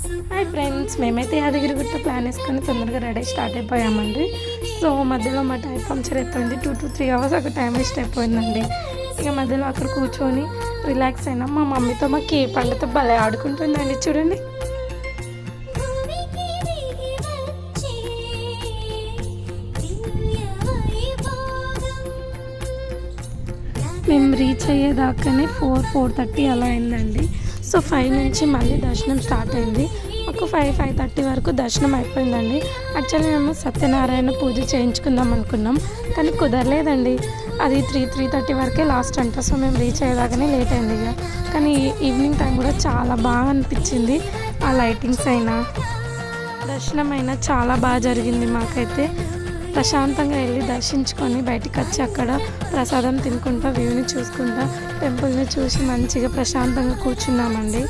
Hi friends, మేమైతే Yadagirigutta plan వేసుకొని తొందరగా రెడీ స్టార్ట్ అయిపోయామండి. సో మధ్యలో మా టైం పంక్చర్ అయిపోయింది. 2 to 3 hours అక్కడ టైం వేస్ట్ అయిపోయిందండి. ఇక మధ్యలో అక్కడ కూర్చొని రిలాక్స్ అయినా మా మమ్మీతో మా కే పండుతో భలే ఆడుకుంటుందండి. చూడండి, మేము రీచ్ అయ్యేదాకానే 4:30 అలా అయిందండి. సో 5 నుంచి మళ్ళీ దర్శనం స్టార్ట్ అయింది. ఒక 5:30 వరకు దర్శనం అయిపోయిందండి. యాక్చువల్లీ మేము సత్యనారాయణ పూజ చేయించుకుందాం అనుకున్నాం, కానీ కుదరలేదండి. అది 3:30 వరకే లాస్ట్ అంట. సో మేము రీచ్ అయ్యేదాకానే లేట్ అయింది ఇక. కానీ ఈవినింగ్ టైం కూడా చాలా బాగా అనిపించింది. ఆ లైటింగ్స్ అయినా దర్శనం అయినా చాలా బాగా జరిగింది. మాకైతే ప్రశాంతంగా వెళ్ళి దర్శించుకొని బయటికి వచ్చి అక్కడ ప్రసాదం తినుకుంటా వ్యూని చూసుకుంటా టెంపుల్ని చూసి మంచిగా ప్రశాంతంగా కూర్చున్నామండి.